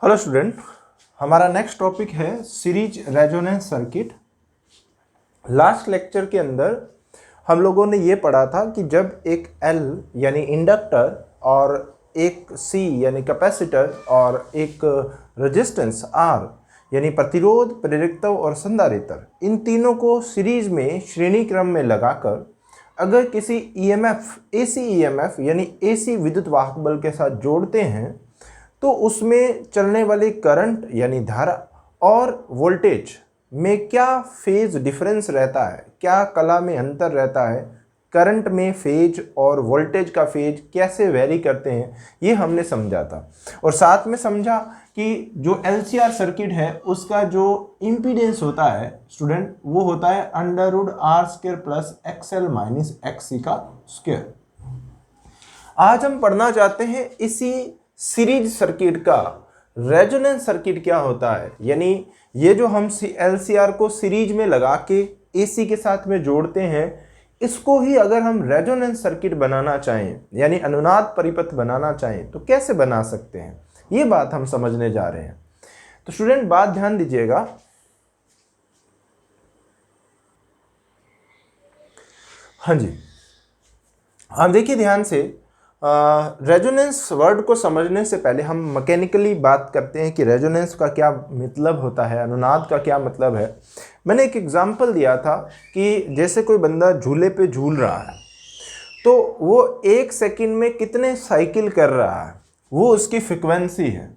Hello student, हमारा next topic है series resonance circuit. Last lecture के अंदर हम लोगों ने ये पढ़ा था कि जब एक L यानी इंडक्टर और एक C यानी कैपेसिटर और एक रेजिस्टेंस R यानी प्रतिरोध, प्रेरकत्व और संधारित्र, इन तीनों को सीरीज में श्रेणी क्रम में लगाकर अगर किसी EMF AC EMF यानी AC विद्युत वाहक बल के साथ जोड़ते हैं तो उसमें चलने वाली करंट यानी धारा और वोल्टेज में क्या फेज डिफरेंस रहता है, क्या कला में अंतर रहता है, करंट में फेज और वोल्टेज का फेज कैसे वेरी करते हैं, ये हमने समझा था। और साथ में समझा कि जो LCR सर्किट है उसका जो इम्पीडेंस होता है स्टूडेंट, वो होता है √R² plus XL minus XC का स्क्वायर। आज हम पढ़ना चाहते हैं इसी सीरीज सर्किट का रेजोनेंस सर्किट क्या होता है, यानी ये जो हम LCR को सीरीज में लगा के AC के साथ में जोड़ते हैं, इसको ही अगर हम रेजोनेंस सर्किट बनाना चाहें यानी अनुनाद परिपथ बनाना चाहें तो कैसे बना सकते हैं, ये बात हम समझने जा रहे हैं। तो स्टूडेंट बात ध्यान दीजिएगा। हाँ जी, हाँ देखिए ध्यान से। रेजोनेंस वर्ड को समझने से पहले हम मैकेनिकली बात करते हैं कि रेजोनेंस का क्या मतलब होता है, अनुनाद का क्या मतलब है। मैंने एक एग्जांपल दिया था कि जैसे कोई बंदा झूले पे झूल रहा है तो वो 1 सेकंड में कितने साइकिल कर रहा है, वो उसकी फ्रिक्वेंसी है,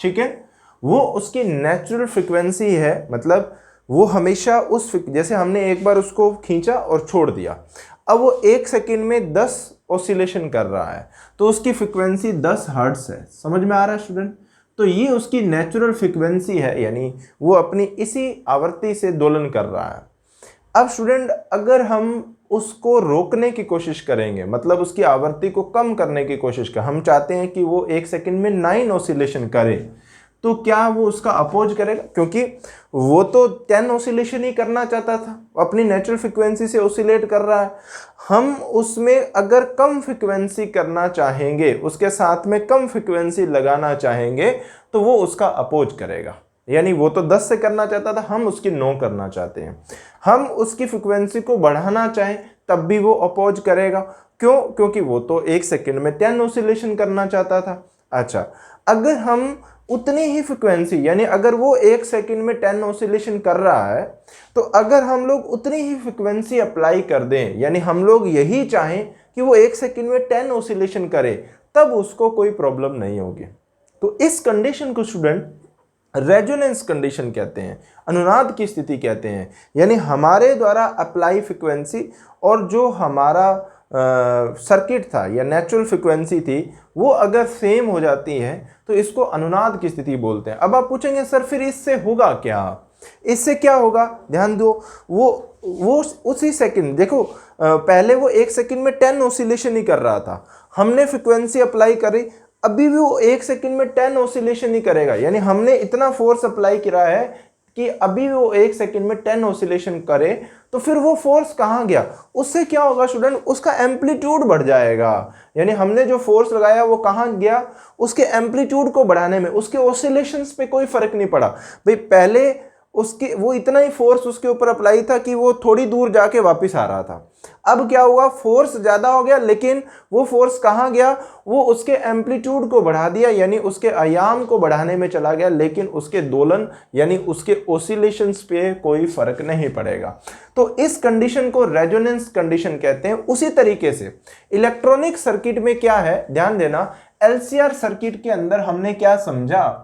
ठीक है, वो उसकी नेचुरल फ्रिक्वेंसी है। मतलब वो हमेशा जैसे हमने एक बार उसको खींचा और छोड़ दिया, अब वो 1 सेकंड में 10 ऑसिलेशन कर रहा है तो उसकी फ्रिक्वेंसी 10 हर्ट्ज है। समझ में आ रहा है स्टूडेंट? तो ये उसकी नेचुरल फ्रिक्वेंसी है, यानी वो अपनी इसी आवृत्ति से दोलन कर रहा है। अब स्टूडेंट अगर हम उसको रोकने की कोशिश करेंगे, मतलब उसकी आवृत्ति को कम करने की कोशिश करें, हम चाहते हैं कि वो 1 सेकंड में 9 ऑसिलेशन करे, तो क्या वो उसका अपोज करेगा? क्योंकि वो तो 10 ऑसिलेशन ही करना चाहता था, अपनी नेचुरल फ्रिक्वेंसी से ऑसिलेट कर रहा है। हम उसमें अगर कम फ्रिक्वेंसी करना चाहेंगे, उसके साथ में कम फ्रिक्वेंसी लगाना चाहेंगे, तो वो उसका अपोज करेगा। यानी वो तो 10 से करना चाहता था, हम उसकी 9 करना चाहते हैं। हम उसकी फ्रिक्वेंसी को बढ़ाना चाहें तब भी वो अपोज करेगा। क्यों? क्योंकि वो तो 1 सेकंड में 10 ऑसिलेशन करना चाहता था। अच्छा, अगर हम उतनी ही फ्रिक्वेंसी, यानी अगर वो 1 सेकंड में 10 ऑसिलेशन कर रहा है तो अगर हम लोग उतनी ही फ्रिक्वेंसी अप्लाई कर दें, यानी हम लोग यही चाहें कि वो 1 सेकंड में 10 ऑसिलेशन करे, तब उसको कोई प्रॉब्लम नहीं होगी। तो इस कंडीशन को स्टूडेंट रेजोनेंस कंडीशन कहते हैं, अनुनाद की स्थिति कहते हैं। यानी हमारे द्वारा अप्लाई फ्रिक्वेंसी और जो हमारा सर्किट था या नेचुरल फ्रिक्वेंसी थी वो अगर सेम हो जाती है तो इसको अनुनाद की स्थिति बोलते हैं। अब आप पूछेंगे सर फिर इससे होगा क्या? इससे क्या होगा? ध्यान दो, वो उसी सेकंड, देखो पहले वो 1 सेकंड में 10 ऑसिलेशन ही कर रहा था, हमने फ्रिक्वेंसी अप्लाई करी, अभी भी वो 1 सेकंड में 10 ऑसिलेशन ही करेगा। यानी हमने इतना फोर्स अप्लाई किया है कि अभी वो 1 सेकंड में 10 ऑसिलेशन करे, तो फिर वो फोर्स कहाँ गया? उससे क्या होगा स्टूडेंट? उसका एम्पलीट्यूड बढ़ जाएगा। यानी हमने जो फोर्स लगाया वो कहाँ गया? उसके एम्पलीट्यूड को बढ़ाने में, उसके ऑसिलेशंस पे कोई फर्क नहीं पड़ा। भाई पहले उसके वो इतना ही फोर्स उसके ऊपर अप्लाई था कि वो थोड़ी दूर जाके वापस आ रहा था। अब क्या हुआ? फोर्स ज्यादा हो गया, लेकिन वो फोर्स कहाँ गया? वो उसके एम्पलीट्यूड को बढ़ा दिया, यानी उसके आयाम को बढ़ाने में चला गया, लेकिन उसके दोलन यानी उसके ऑसिलेशंस पे कोई फर्क नहीं पड़ेगा। तो इस कंडीशन को रेजोनेंस कंडीशन कहते हैं। उसी तरीके से इलेक्ट्रॉनिक सर्किट में क्या है, ध्यान देना, LCR सर्किट के अंदर हमने क्या समझा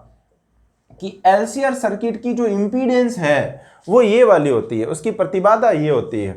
कि LCR सर्किट की जो इंपीडेंस है वो ये वाली होती है, उसकी प्रतिबाधा ये होती है।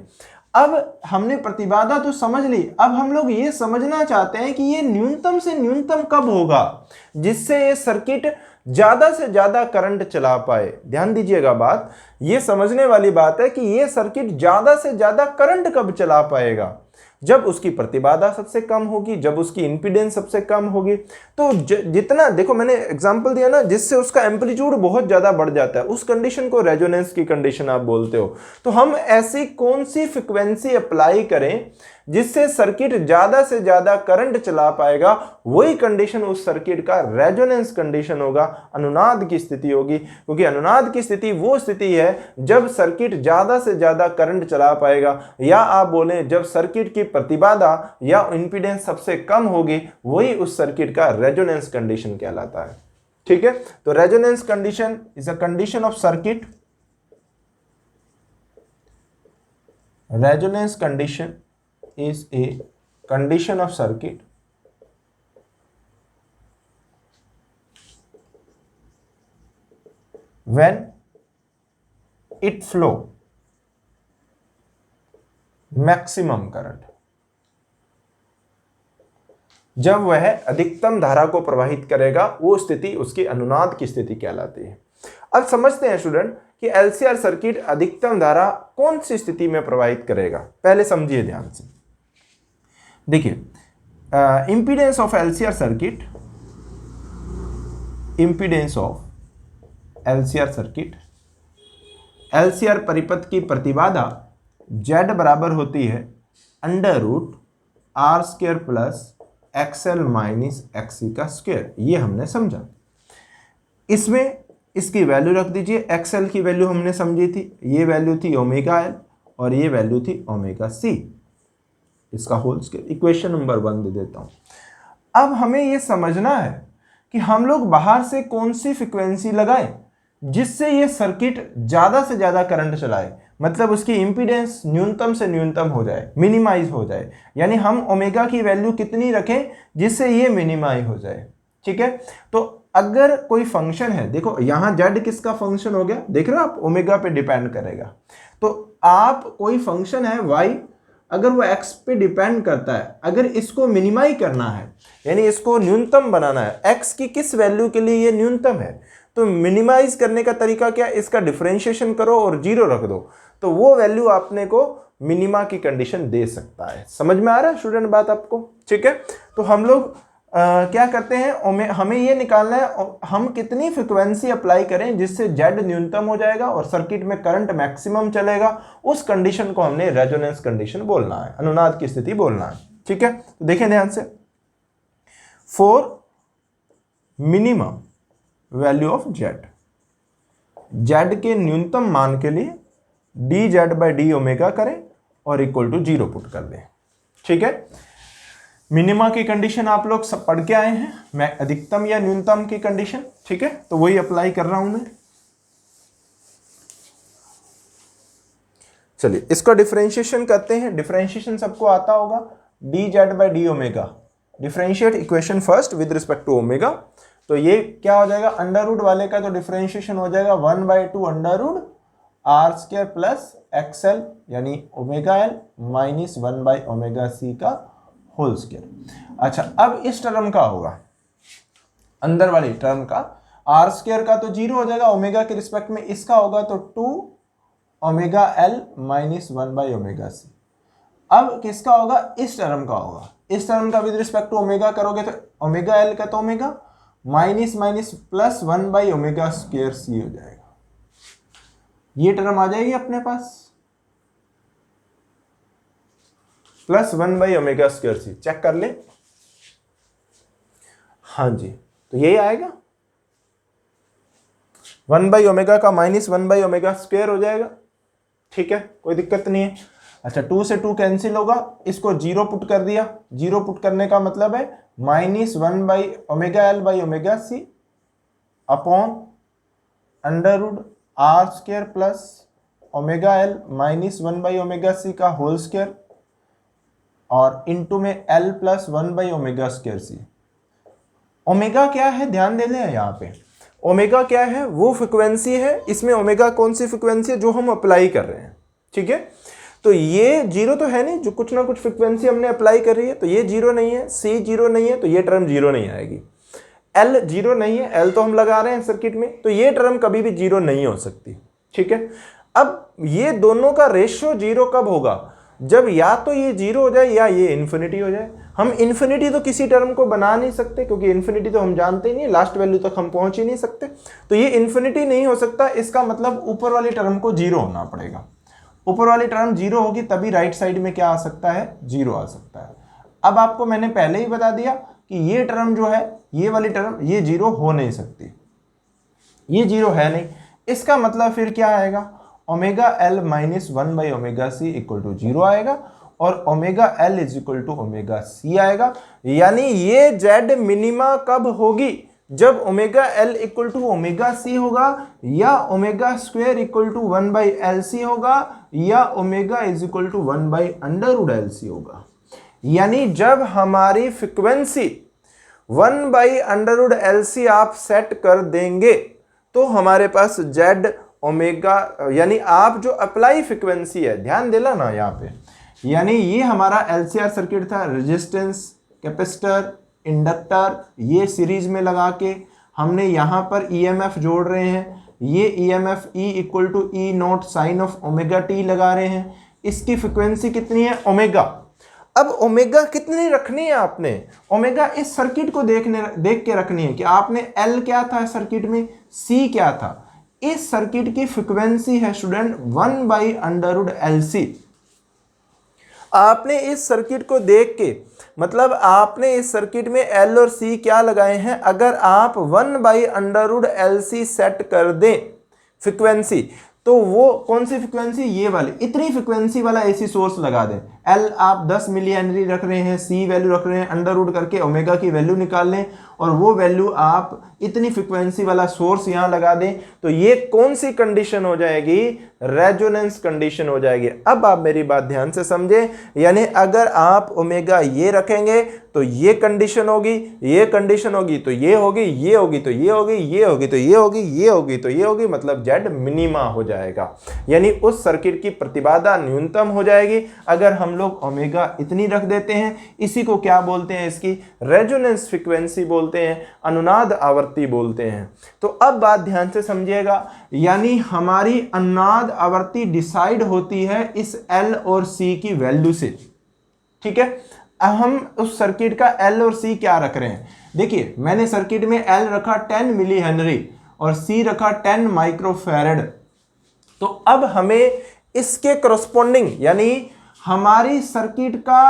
अब हमने प्रतिबाधा तो समझ ली, अब हम लोग ये समझना चाहते हैं कि ये न्यूनतम से न्यूनतम कब होगा जिससे ये सर्किट ज्यादा से ज्यादा करंट चला पाए। ध्यान दीजिएगा, बात ये समझने वाली बात है कि ये सर्किट ज्यादा से ज्यादा करंट कब चला पाएगा? जब उसकी प्रतिबाधा सबसे कम होगी, जब उसकी इंपीडेंस सबसे कम होगी। तो जितना, देखो मैंने एग्जांपल दिया ना, जिससे उसका एम्पलीट्यूड बहुत ज्यादा बढ़ जाता है, उस कंडीशन को रेजोनेंस की कंडीशन आप बोलते हो। तो हम ऐसी कौन सी फ्रिक्वेंसी अप्लाई करें जिससे सर्किट ज्यादा से ज्यादा करंट चला पाएगा, वही कंडीशन उस सर्किट का रेजोनेंस कंडीशन होगा, अनुनाद की स्थिति होगी। क्योंकि अनुनाद की स्थिति वो स्थिति है जब सर्किट ज्यादा से ज्यादा करंट चला पाएगा, या आप बोलें जब सर्किट की प्रतिबाधा या इंपीडेंस सबसे कम होगी, वही उस सर्किट का रेजोनेंस कंडीशन कहलाता है। ठीक है, तो resonance condition is a condition of circuit, resonance condition is a condition of circuit when it flow maximum current, जब वह अधिकतम धारा को प्रवाहित करेगा, वो स्थिति उसकी अनुनाद की स्थिति कहलाती है। अब समझते हैं स्टूडेंट कि एलसीआर सर्किट अधिकतम धारा कौन सी स्थिति में प्रवाहित करेगा। पहले समझिए ध्यान से, देखिए impedance of LCR circuit, impedance of LCR circuit, LCR परिपथ की प्रतिबाधा Z बराबर होती है √R² plus XL minus XC का स्क्वायर। ये हमने समझा। इसमें इसकी वैल्यू रख दीजिए, XL की वैल्यू हमने समझी थी, ये वैल्यू थी ओमेगा L और ये वैल्यू थी ओमेगा C, इसका होल स्क्वायर। इक्वेशन नंबर 1 दे देता हूं। अब हमें ये समझना है कि हम लोग बाहर से कौन सी फ्रीक्वेंसी लगाएं जिससे ये सर्किट ज़्यादा से ज़्यादा करंट चलाए, मतलब उसकी इम्पीडेंस न्यूनतम से न्यूनतम हो जाए, मिनिमाइज हो जाए। यानी हम ओमेगा की वैल्यू कितनी रखें जिससे ये मिनिमाइज हो जाए। ठीक है, तो अगर कोई फंक्शन है, देखो यहाँ z किसका फंक्शन हो गया, देख रहे हो आप, ओमेगा पे डिपेंड करेगा। तो आप कोई फंक्शन है y, अगर वो x पे डिपेंड करता है, अगर इसको मिनिमाइज करना है यानी इसको न्यूनतम बनाना है, x की किस वैल्यू के लिए ये न्यूनतम है, तो मिनिमाइज करने का तरीका क्या, इसका डिफरेंशिएशन करो और 0 रख दो, तो वो वैल्यू आपने को मिनिमा की कंडीशन दे सकता है। समझ में आ रहा है स्टूडेंट बात आपको? ठीक है, तो हम लोग क्या करते हैं, हमें ये निकालना है हम कितनी फ्रिक्वेंसी अप्लाई करें जिससे Z न्यूनतम हो जाएगा और सर्किट में करंट मैक्सिमम चलेगा। उस कंडीशन को हमने रेजोनेंस कंडीशन बोलना है, अनुनाद की स्थिति बोलना है। ठीक है, तो देखें ध्यान से, for minimum value of Z के न्यूनतम मान के लिए dZ/d ओमेगा करें और इक्वल टू 0 पुट कर दें। ठीक है, मिनिमा की कंडीशन आप लोग सब पढ़ के आए हैं, मैं अधिकतम या न्यूनतम की कंडीशन। ठीक है, तो वही अप्लाई कर रहा हूं मैं। चलिए इसका डिफरेंशिएशन करते हैं। डिफरेंशिएशन सबको आता होगा, dZ/d omega. Differentiate equation first with respect to omega, तो ये क्या हो जाएगा, अंडर रूट वाले का तो डिफरेंशिएशन हो जाएगा 1/2 √R² प्लस XL यानी ओमेगा L माइनस 1/ωc का होल स्क्वायर। अच्छा, अब इस टर्म का होगा, अंदर वाली टर्म का, R² का तो 0 हो जाएगा, ओमेगा के रिस्पेक्ट में इसका होगा तो 2ωL माइनस 1/ωc। अब किसका होगा, इस टर्म का होगा, इस टर्म का विद रिस्पेक्ट टू ओमेगा करोगे तो ओमेगा L का तो omega minus minus plus 1/ωc हो जाएगा। ये टर्म आ जाएगी अपने पास प्लस 1/ωc। चेक कर ले, हाँ जी, तो यही आएगा 1/ω का माइनस 1/ω² हो जाएगा। ठीक है, कोई दिक्कत नहीं है। अच्छा, 2 से 2 कैंसिल होगा, इसको 0 पुट कर दिया। 0 पुट करने का मतलब है minus 1/ωL/ωc upon √R² plus ωL minus 1/ωc का होल स्क्वायर और इनटू में L प्लस 1/ωc। ओमेगा क्या है, ध्यान दे लें यहाँ पे, ओमेगा क्या है, वो फ्रिक्वेंसी है। इसमें ओमेगा कौन सी फ्रिक्वेंसी है जो हम अप्लाई कर रहे हैं। ठीक है, तो ये 0 तो है नहीं, जो कुछ ना कुछ फ्रिक्वेंसी हमने अप्लाई कर रही है, तो ये 0 नहीं है, C 0 नहीं है, तो ये टर्म 0 नहीं आएगी। L 0 नहीं है, L तो हम लगा रहे हैं सर्किट में, तो ये टर्म कभी भी 0 नहीं हो सकती। ठीक है, अब ये दोनों का रेशियो 0 कब होगा, जब या तो ये 0 हो जाए या ये इन्फिनिटी हो जाए। हम इन्फिनिटी तो किसी टर्म को बना नहीं सकते, क्योंकि इन्फिनिटी तो हम जानते ही नहीं, लास्ट वैल्यू तक हम पहुंच ही नहीं सकते, तो ये इन्फिनिटी नहीं हो सकता। इसका मतलब ऊपर वाली टर्म को 0 होना पड़ेगा। ऊपर वाली टर्म जीरो होगी तभी राइट साइड में क्या आ सकता है, जीरो आ सकता है। अब आपको मैंने पहले ही बता दिया कि ये टर्म जो है, ये वाली टर्म, ये जीरो हो नहीं सकती, ये जीरो है नहीं। इसका मतलब फिर क्या आएगा, ओमेगा एल माइनस 1/ओमेगा सी इक्वल टू जीरो आएगा और omega L is equal to omega C आएगा। यानी ये जेड मिनिमा कब होगी, जब omega L equal to omega C होगा, या omega square equal to 1/LC होगा, या omega is equal to 1/√LC होगा। यानी जब हमारी फ्रीक्वेंसी 1/√LC आप सेट कर देंगे तो हमारे पास जेड ओमेगा, यानी आप जो अप्लाई फ्रीक्वेंसी है, ध्यान देना ना यहाँ पे, यानी ये हमारा LCR सर्किट था, रेजिस्टेंस, कैपेसिटर, इंडक्टर, ये सीरीज में लगा के हमने यहाँ पर EMF जोड़ रहे हैं। ये EMF E equal to E0 sine of omega T लगा रहे हैं। इसकी फ्रिक्वेंसी कितनी है, ओमेगा। अब ओमेगा कितनी रखनी है आपने, ओमेगा इस सर्किट को देख के रखनी है कि आपने L क्या था सर्किट में, C क्या था। इस सर्किट की फ्रिक्वेंसी है स्टूडेंट 1/√LC। आपने इस सर्किट को देख के, मतलब आपने इस सर्किट में L और C क्या लगाए हैं, अगर आप 1/√LC सेट कर दें फ्रिक्वेंसी, तो वो कौन सी फ्रिक्वेंसी, ये वाली, इतनी फ्रिक्वेंसी वाला AC सोर्स लगा दें। L आप 10 मिली हेनरी रख रहे हैं, C वैल्यू रख रहे हैं, अंडर रूट करके ओमेगा की वैल्यू निकाल लें और वो वैल्यू आप इतनी फ्रिक्वेंसी वाला सोर्स यहाँ लगा दें, तो ये कौन सी कंडीशन हो जाएगी, रेजोनेंस कंडीशन हो जाएगी। अब आप मेरी बात ध्यान से समझें, यानी अगर आप ओमेगा ये रखेंगे तो ये कंडीशन होगी, ये कंडीशन होगी तो ये होगी, ये होगी तो ये होगी, ये होगी तो ये होगी, ये होगी तो ये होगी, मतलब जेड मिनिमा हो जाएगा। यानी उस सर्किट की प्रतिबाधा न्यूनतम हो जाएगी अगर हम लोग ओमेगा इतनी रख देते हैं। इसी को क्या बोलते हैं, इसकी रेजोनेंस फ्रीक्वेंसी बोलते हैं, अनुनाद आवर्ती बोलते हैं। तो अब बात ध्यान से समझिएगा, यानी हमारी अनुनाद आवर्ती डिसाइड होती है इस L और C की वैल्यू से, ठीक है। हम उस सर्किट का L और C क्या रख रहे हैं, देखिए मैंने सर्किट में L रखा 10 मिली हेनरी और C रखा 10 माइक्रोफैरड। तो अब हमें इसके करस्पॉन्डिंग, यानी हमारी सर्किट का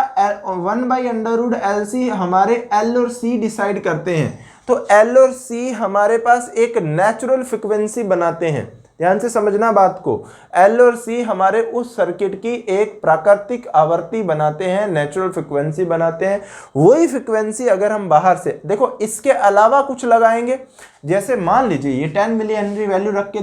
1/√LC हमारे L और C डिसाइड करते हैं। तो L और C हमारे पास एक नेचुरल फ्रिक्वेंसी बनाते हैं, ध्यान से समझना बात को। L और C हमारे उस सर्किट की एक प्राकृतिक आवर्ती बनाते हैं, नेचुरल फ्रिक्वेंसी बनाते हैं। वही फ्रिक्वेंसी अगर हम बाहर से देखो, इसके अलावा कुछ लगाएंगे, जैसे मान लीजिए ये 10 मिली हेनरी वैल्यू रख के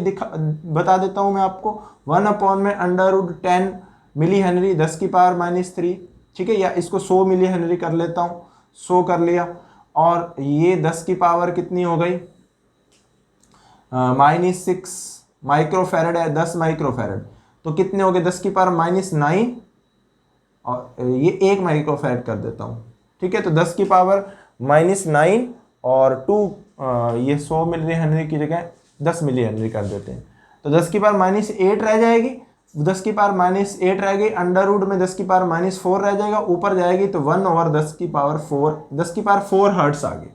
बता देता हूं मैं आपको, 1/√10 मिली हेनरी 10 की पावर -3, ठीक है, या इसको 100 मिली हेनरी कर लेता हूं, 100 कर लिया, और ये 10 की पावर कितनी हो गई, -6 माइक्रोफैरड है, 10 माइक्रोफैरड, तो कितने हो गए, 10 की पावर -9, और ये 1 माइक्रोफैरड कर देता हूँ, ठीक है। तो 10 की पावर -9 और 2, ये 100 मिली हेनरी की जगह 10 मिली हेनरी कर देते हैं, तो 10 की पावर -8 रह जाएगी, 10 की पावर -8 रह गई, अंडर रूट में 10 की पावर -4 रह जाएगा, ऊपर जाएगी तो 1/10 की पावर 4, 10 की पावर 4 हर्ट्ज आ गई।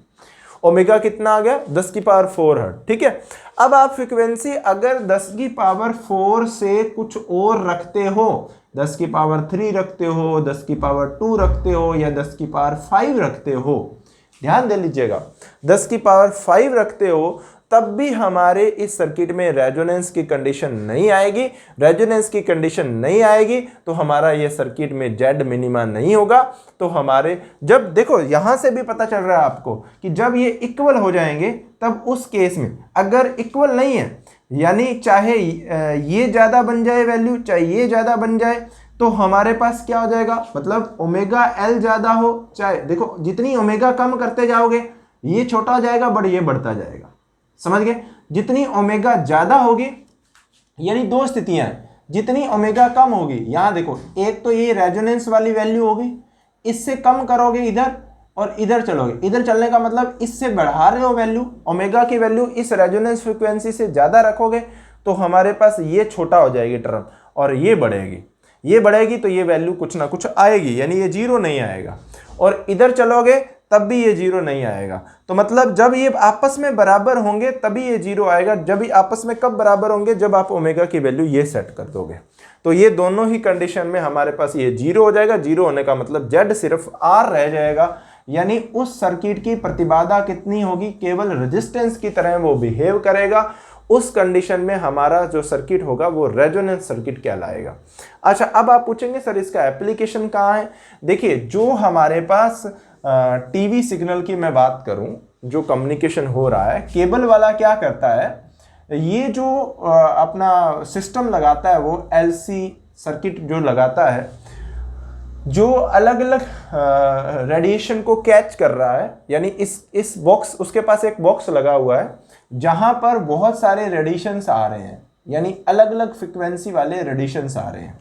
ओमेगा कितना आ गया, 10 की पावर 4 हर्ट्ज, ठीक है। अब आप फ्रीक्वेंसी अगर 10 की पावर 4 से कुछ और रखते हो, 10 की पावर 3 रखते हो, 10 की पावर 2 रखते हो, या 10 की पावर 5 रखते हो, ध्यान दे लीजिएगा, 10 की पावर 5 रखते हो, तब भी हमारे इस सर्किट में रेजोनेंस की कंडीशन नहीं आएगी। रेजोनेंस की कंडीशन नहीं आएगी तो हमारा ये सर्किट में जेड मिनिमा नहीं होगा। तो हमारे, जब देखो यहां से भी पता चल रहा है आपको कि जब ये इक्वल हो जाएंगे, तब उस केस में अगर इक्वल नहीं है, यानी चाहे ये ज्यादा बन जाए वैल्यू, चाहे ये ज्यादा बन जाए, तो हमारे पास क्या हो जाएगा, मतलब ओमेगा एल ज्यादा हो, चाहे देखो जितनी ओमेगा कम करते जाओगे ये छोटा हो जाएगा, बट ये बढ़ता जाएगा, समझ गए। जितनी ओमेगा ज्यादा होगी, यानी दो स्थितियां हैं, जितनी ओमेगा कम होगी, यहां देखो, एक तो ये रेजोनेंस वाली वैल्यू होगी, इससे कम करोगे इधर और इधर चलोगे, इधर चलने का मतलब इससे बढ़ा रहे हो वैल्यू, ओमेगा की वैल्यू इस रेजोनेंस फ्रीक्वेंसी से ज्यादा रखोगे तो हमारे पास ये छोटा हो जाएगी टर्म और ये बढ़ेगी, ये बढ़ेगी तो ये वैल्यू कुछ ना कुछ आएगी, यानी ये जीरो नहीं आएगा। और इधर चलोगे तब भी ये जीरो नहीं आएगा। तो मतलब जब ये आपस में बराबर होंगे तभी ये जीरो आएगा। जब ये आपस में कब बराबर होंगे, जब आप ओमेगा की वैल्यू ये सेट कर दोगे। तो ये दोनों ही कंडीशन में हमारे पास ये जीरो हो जाएगा। जीरो होने का मतलब जेड सिर्फ आर रह जाएगा, यानी उस सर्किट की प्रतिबाधा कितनी होगी, केवल रेजिस्टेंस की तरह वो बिहेव करेगा। उस कंडीशन में हमारा जो सर्किट होगा वो रेजोनेंस सर्किट कहलाएगा। अच्छा, अब आप पूछेंगे सर इसका एप्लीकेशन कहाँ है। देखिए, जो हमारे पास टीवी सिग्नल की मैं बात करूं, जो कम्युनिकेशन हो रहा है, केबल वाला क्या करता है, ये जो अपना सिस्टम लगाता है वो एलसी सर्किट जो लगाता है, जो अलग अलग रेडिएशन को कैच कर रहा है। यानी इस बॉक्स, उसके पास एक बॉक्स लगा हुआ है जहां पर बहुत सारे रेडिएशंस आ रहे हैं, यानी अलग अलग फ्रिक्वेंसी वाले रेडिएशंस आ रहे हैं।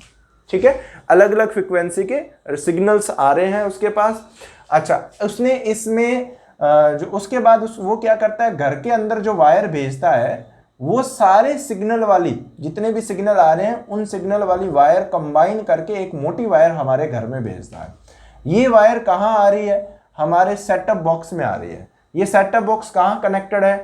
ठीक है, अलग अलग फ्रिक्वेंसी के सिग्नल्स आ रहे हैं उसके पास। अच्छा, उसने इसमें जो उसके बाद वो क्या करता है, घर के अंदर जो वायर भेजता है वो सारे सिग्नल वाली, जितने भी सिग्नल आ रहे हैं उन सिग्नल वाली वायर कंबाइन करके एक मोटी वायर हमारे घर में भेजता है। ये वायर कहाँ आ रही है, हमारे सेटअप बॉक्स में आ रही है। ये सेटअप बॉक्स कहाँ कनेक्टेड है,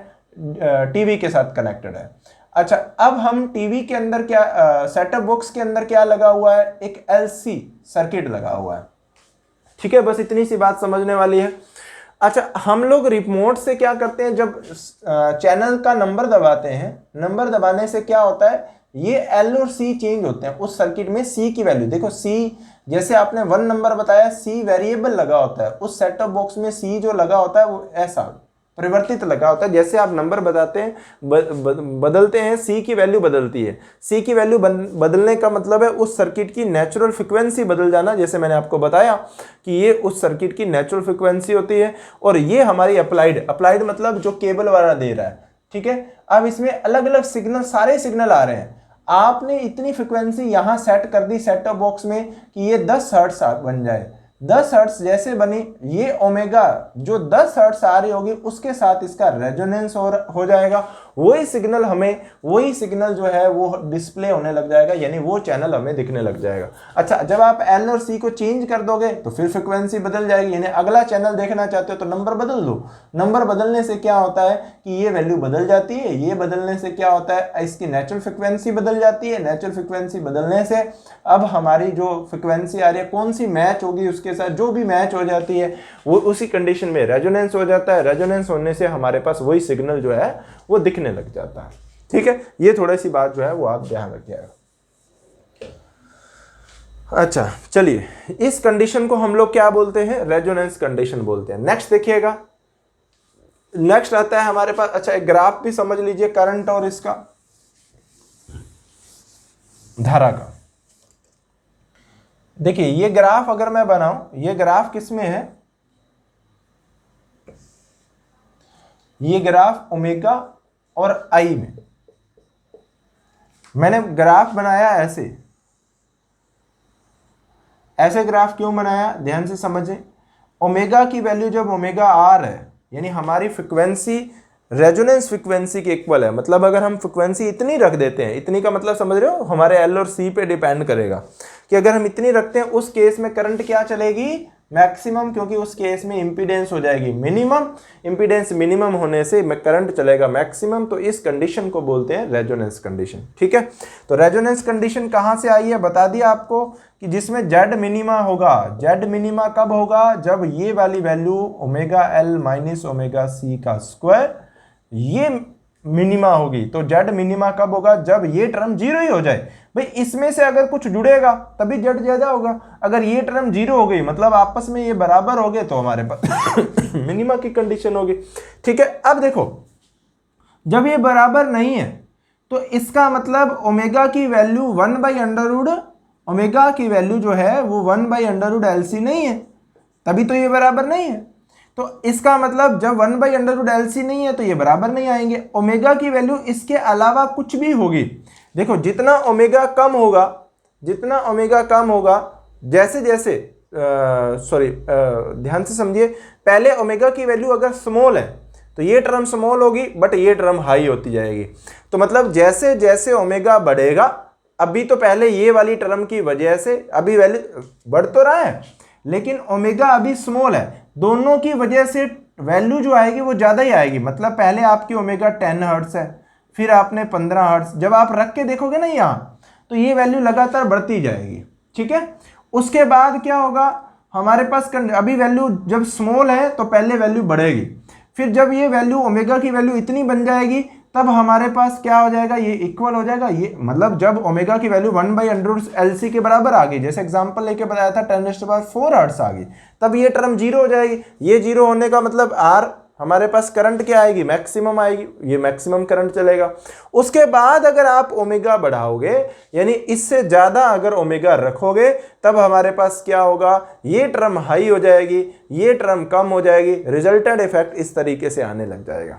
टीवी के साथ कनेक्टेड है। अच्छा, अब हम टीवी के अंदर क्या, सेटअप बॉक्स के अंदर क्या लगा हुआ है, एक एलसी सर्किट लगा हुआ है। ठीक है, बस इतनी सी बात समझने वाली है। अच्छा, हम लोग रिमोट से क्या करते हैं, जब चैनल का नंबर दबाते हैं, नंबर दबाने से क्या होता है, ये एल और सी चेंज होते हैं उस सर्किट में। सी की वैल्यू देखो, सी जैसे आपने 1 नंबर बताया, सी वेरिएबल लगा होता है उस सेटअप बॉक्स में। सी जो लगा होता है वो ऐसा परिवर्तित लगा होता है। जैसे आप नंबर बताते हैं, बदलते हैं, सी की वैल्यू बदलती है। सी की वैल्यू बदलने का मतलब है उस सर्किट की नेचुरल फ्रिक्वेंसी बदल जाना। जैसे मैंने आपको बताया कि ये उस सर्किट की नेचुरल फ्रिक्वेंसी होती है, और ये हमारी अप्लाइड मतलब जो केबल वाला दे रहा है। ठीक है, अब इसमें अलग अलग सिग्नल, सारे सिग्नल आ रहे हैं। आपने इतनी फ्रिक्वेंसी यहां सेट कर दी सेटअप बॉक्स में कि ये 10 हर्ट्ज बन जाए। 10 हर्ट्ज जैसे बनी, ये ओमेगा जो 10 हर्ट्ज आ रही होगी उसके साथ इसका रेजोनेंस हो जाएगा। वही सिग्नल जो है वो डिस्प्ले होने लग जाएगा, यानी वो चैनल हमें दिखने लग जाएगा। अच्छा, जब आप एल और सी को चेंज कर दोगे तो फिर फ्रिक्वेंसी बदल जाएगी, यानी अगला चैनल देखना चाहते हो तो नंबर बदल दो। नंबर बदलने से क्या होता है कि ये वैल्यू बदल जाती है। ये बदलने से क्या होता है, इसकी नेचुरल फ्रिक्वेंसी बदल जाती है। नेचुरल फ्रिक्वेंसी बदलने से अब हमारी जो फ्रिक्वेंसी आ रही है, कौन सी मैच होगी उसके साथ, जो भी मैच हो जाती है वो उसी कंडीशन में रेजोनेंस हो जाता है। रेजोनेंस होने से हमारे पास वही सिग्नल जो है वो दिखने लग जाता है। ठीक है, ये थोड़ी सी बात जो है वो आप ध्यान रखिएगा। अच्छा, चलिए, इस कंडीशन को हम लोग क्या बोलते हैं, रेजोनेंस कंडीशन बोलते हैं। नेक्स्ट देखिएगा, नेक्स्ट आता है हमारे पास। अच्छा, एक ग्राफ भी समझ लीजिए करंट और इसका धारा का। देखिए, ये ग्राफ अगर मैं बनाऊं, ये ग्राफ किस में है, ये ग्राफ ओमेगा और आई में। मैंने ग्राफ बनाया ऐसे ग्राफ क्यों बनाया, ध्यान से समझें। ओमेगा की वैल्यू जब ओमेगा आर है, यानी हमारी फ्रिक्वेंसी रेजोनेंस फ्रिक्वेंसी के इक्वल है। मतलब अगर हम फ्रिक्वेंसी इतनी रख देते हैं, इतनी का मतलब समझ रहे हो, हमारे एल और सी पे डिपेंड करेगा कि अगर हम इतनी रखते हैं उस केस में करंट क्या चलेगी, मैक्सिमम, क्योंकि उस केस में इंपीडेंस हो जाएगी मिनिमम। इंपीडेंस मिनिमम होने से करंट चलेगा मैक्सिमम। तो इस कंडीशन को बोलते हैं रेजोनेंस कंडीशन। ठीक है, तो रेजोनेंस कंडीशन कहां से आई है, बता दिया आपको कि जिसमें जेड मिनिमा होगा। जेड मिनिमा कब होगा, जब ये वाली value omega L minus omega C का स्क्वायर ये मिनिमा होगी। तो जेड मिनिमा कब होगा, जब ये टर्म जीरो ही हो जाए। भाई, इसमें से अगर कुछ जुड़ेगा तभी जेड ज्यादा होगा। अगर ये टर्म जीरो हो गई, मतलब आपस में ये बराबर हो गए, तो हमारे पास मिनिमा की कंडीशन होगी। ठीक है, अब देखो, जब ये बराबर नहीं है तो इसका मतलब ओमेगा की वैल्यू 1/√, ओमेगा की वैल्यू जो है वो 1/√LC नहीं है, तभी तो ये बराबर नहीं है। तो इसका मतलब जब 1/√LC नहीं है तो ये बराबर नहीं आएंगे। ओमेगा की वैल्यू इसके अलावा कुछ भी होगी। देखो, जितना ओमेगा कम होगा, जैसे जैसे ध्यान से समझिए, पहले ओमेगा की वैल्यू अगर स्मॉल है तो ये टर्म स्मॉल होगी, बट ये टर्म हाई होती जाएगी। तो मतलब जैसे जैसे ओमेगा बढ़ेगा, अभी तो पहले ये वाली टर्म की वजह से अभी वैल्यू बढ़ तो रहा है, लेकिन ओमेगा अभी स्मॉल है। दोनों की वजह से वैल्यू जो आएगी वो ज़्यादा ही आएगी। मतलब पहले आपकी ओमेगा 10 हर्ट्स है, फिर आपने 15 हर्ट्स, जब आप रख के देखोगे ना यहाँ, तो ये वैल्यू लगातार बढ़ती जाएगी, ठीक है। उसके बाद क्या होगा, हमारे पास अभी वैल्यू जब स्मॉल है तो पहले वैल्यू बढ़ेगी, फिर जब ये वैल्यू ओमेगा की वैल्यू इतनी बन जाएगी तब हमारे पास क्या हो जाएगा, ये इक्वल हो जाएगा। ये मतलब जब ओमेगा की वैल्यू 1/√LC के बराबर आ गई, जैसे एग्जांपल लेके बताया था 10⁻⁴ हर्ट्स आ गई, तब ये टर्म जीरो हो जाएगी। ये जीरो होने का मतलब आर हमारे पास करंट क्या आएगी, मैक्सिमम आएगी, ये मैक्सिमम करंट चलेगा। उसके बाद अगर आप ओमेगा बढ़ाओगे, यानी इससे ज्यादा अगर ओमेगा रखोगे, तब हमारे पास क्या होगा, ये टर्म हाई हो जाएगी, ये टर्म कम हो जाएगी, रिजल्टेंट इफेक्ट इस तरीके से आने लग जाएगा,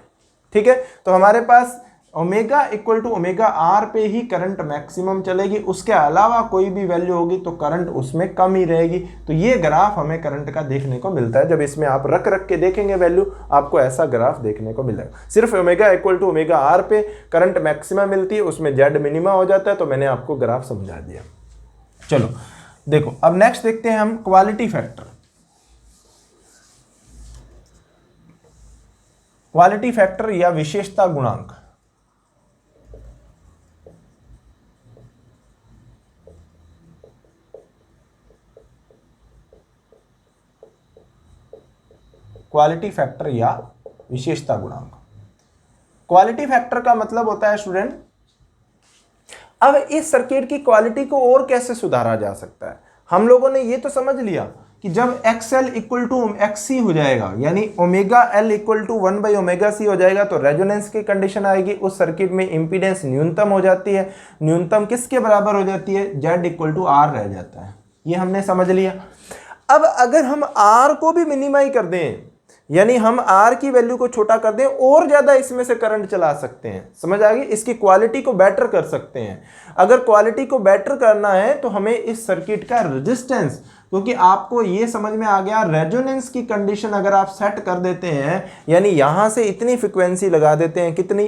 ठीक है। तो हमारे पास omega equal to omega R पे ही करंट मैक्सिमम चलेगी, उसके अलावा कोई भी वैल्यू होगी तो करंट उसमें कम ही रहेगी। तो ये ग्राफ हमें करंट का देखने को मिलता है। जब इसमें आप रख रख के देखेंगे वैल्यू, आपको ऐसा ग्राफ देखने को मिलेगा। सिर्फ omega equal to omega R पे करंट मैक्सिमम मिलती है, उसमें जेड मिनिमा हो जाता है। तो मैंने आपको ग्राफ समझा दिया। चलो देखो, अब नेक्स्ट देखते हैं हम क्वालिटी फैक्टर। क्वालिटी फैक्टर या विशेषता गुणांक। क्वालिटी फैक्टर या विशेषता गुणांक। क्वालिटी फैक्टर का मतलब होता है स्टूडेंट, अब इस सर्किट की क्वालिटी को और कैसे सुधारा जा सकता है। हम लोगों ने ये तो समझ लिया कि जब XL इक्वल टू XC हो जाएगा, यानी omega L equal to 1/ωc हो जाएगा, तो रेजोनेंस की कंडीशन आएगी। उस सर्किट में इंपीडेंस न्यूनतम हो जाती है। न्यूनतम किसके बराबर हो जाती है, Z इक्वल टू R रह जाता है। ये हमने समझ लिया। अब अगर हम R को भी मिनिमाइज कर दें, यानी हम R की वैल्यू को छोटा कर दें, और ज्यादा इसमें से करंट चला सकते हैं। समझ आ गई, इसकी क्वालिटी को बेटर कर सकते हैं। अगर क्वालिटी को बेटर करना है तो हमें इस सर्किट का रेजिस्टेंस, क्योंकि आपको ये समझ में आ गया, रेजोनेंस की कंडीशन अगर आप सेट कर देते हैं, यानी यहां से इतनी फ्रीक्वेंसी लगा देते हैं, कितनी,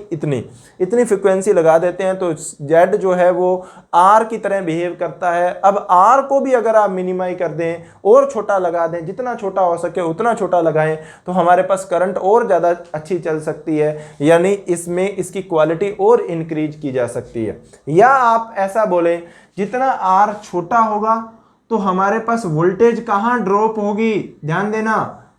इतनी फ्रीक्वेंसी लगा देते हैं, तो Z जो है वो R की तरह बिहेव करता है। अब R को भी अगर आप मिनिमाइज कर दें और छोटा लगा दें, जितना छोटा हो सके उतना छोटा लगाएं, तो हमारे पास करंट और ज़्यादा अच्छी चल सकती है, यानी इसमें इसकी क्वालिटी और इंक्रीज की जा सकती है। या आप ऐसा बोलें, जितना R छोटा होगा तो हमारे पास वोल्टेज कहाँ ड्रॉप होगी। ध्यान देना,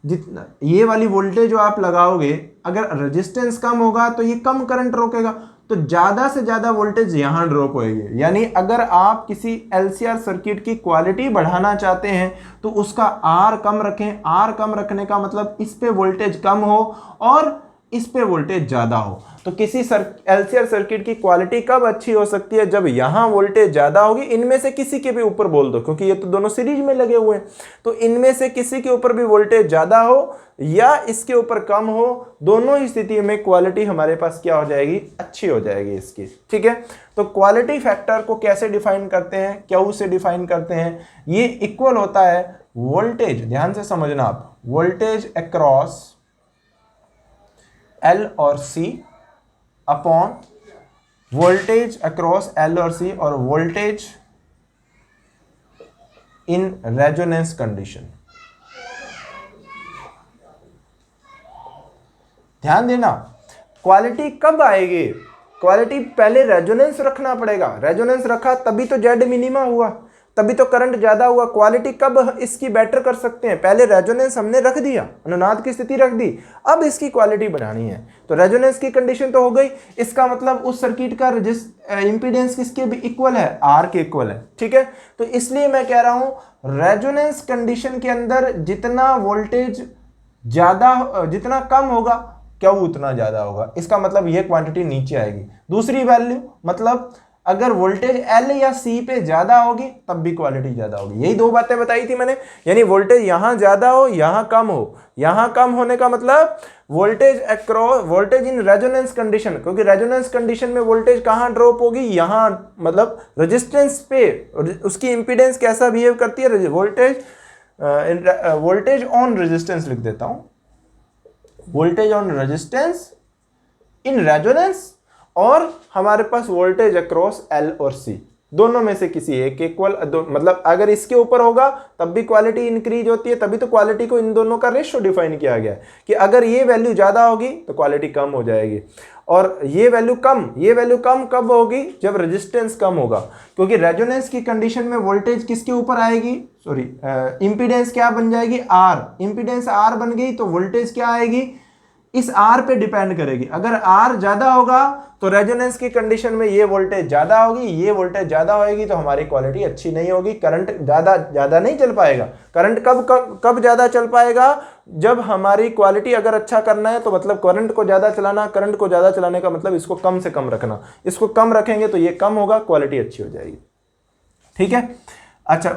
जितना ये वाली वोल्टेज जो आप लगाओगे, अगर रेजिस्टेंस कम होगा तो ये कम करंट रोकेगा, तो ज्यादा से ज्यादा वोल्टेज यहां ड्रॉप होगी। यानी अगर आप किसी LCR सर्किट की क्वालिटी बढ़ाना चाहते हैं तो उसका R कम रखें। R कम रखने का मतलब इस पे वोल्टेज कम हो और इस पे वोल्टेज ज्यादा हो। तो किसी LCR सर्किट की क्वालिटी कब अच्छी हो सकती है, जब यहां वोल्टेज ज्यादा होगी। इनमें से किसी के भी ऊपर बोल दो, क्योंकि ये तो दोनों सीरीज में लगे हुए हैं, तो इनमें से किसी के ऊपर भी वोल्टेज ज्यादा हो या इसके ऊपर कम हो, दोनों ही स्थिति में क्वालिटी हमारे पास क्या हो जाएगी, अच्छी हो जाएगी इसकी, ठीक है। तो क्वालिटी फैक्टर को कैसे डिफाइन करते हैं, क्यू से डिफाइन करते हैं। ये इक्वल होता है वोल्टेज, ध्यान से समझना आप, वोल्टेज अक्रॉस L और C upon voltage across L और C और वोल्टेज इन रेजोनेंस कंडीशन। ध्यान देना, क्वालिटी कब आएगी, क्वालिटी पहले रेजोनेंस रखना पड़ेगा। रेजोनेंस रखा तभी तो जेड मिनिमा हुआ, तभी तो करंट ज्यादा हुआ। क्वालिटी कब इसकी बेटर कर सकते हैं, पहले रेजोनेंस हमने रख दिया, अनुनाद की स्थिति रख दी, अब इसकी क्वालिटी बढ़ानी है। तो रेजोनेंस की कंडीशन तो हो गई, इसका मतलब उस सर्किट का इंपीडेंस किसके भी इक्वल है, R के इक्वल है, ठीक है। तो इसलिए मैं कह रहा हूं रेजोनेंस कंडीशन के अंदर जितना वोल्टेज ज्यादा, जितना कम होगा क्या वो उतना ज्यादा होगा। इसका मतलब यह क्वांटिटी नीचे आएगी। दूसरी वैल्यू मतलब अगर वोल्टेज L या C पे ज्यादा होगी तब भी क्वालिटी ज्यादा होगी। यही दो बातें बताई थी मैंने, यानी वोल्टेज यहां ज्यादा हो, यहां कम हो। यहां कम होने का मतलब voltage across, voltage in resonance condition, क्योंकि रेजोनेंस कंडीशन में वोल्टेज कहां ड्रॉप होगी, यहां, मतलब रेजिस्टेंस पे उसकी इंपीडेंस कैसा बिहेव करती है, वोल्टेज ऑन रेजिस्टेंस लिख देता हूं, voltage on resistance in resonance, और हमारे पास वोल्टेज अक्रॉस L और C। दोनों में से किसी एक इक्वल, मतलब अगर इसके ऊपर होगा तब भी क्वालिटी इंक्रीज होती है, तभी तो क्वालिटी को इन दोनों का रेशियो डिफाइन किया गया है कि अगर ये वैल्यू ज़्यादा होगी तो क्वालिटी कम हो जाएगी, और ये वैल्यू कम कब होगी, जब रेजिस्टेंस कम होगा, क्योंकि रेजोनेंस की कंडीशन में वोल्टेज किसके ऊपर आएगी, सॉरी इंपीडेंस क्या बन जाएगी, आर, इंपीडेंस आर बन गई तो वोल्टेज क्या आएगी, इस आर पे डिपेंड करेगी। अगर आर ज्यादा होगा तो रेजोनेंस की कंडीशन में ये वोल्टेज ज्यादा होगी, ये वोल्टेज ज्यादा होगी तो हमारी क्वालिटी अच्छी नहीं होगी, करंट ज्यादा नहीं चल पाएगा। करंट कब ज्यादा चल पाएगा, जब हमारी क्वालिटी अगर अच्छा करना है तो मतलब करंट को ज्यादा चलाना, करंट को ज्यादा चलाने का मतलब इसको कम से कम रखना, इसको कम रखेंगे तो ये कम होगा, क्वालिटी अच्छी हो जाएगी। ठीक है, अच्छा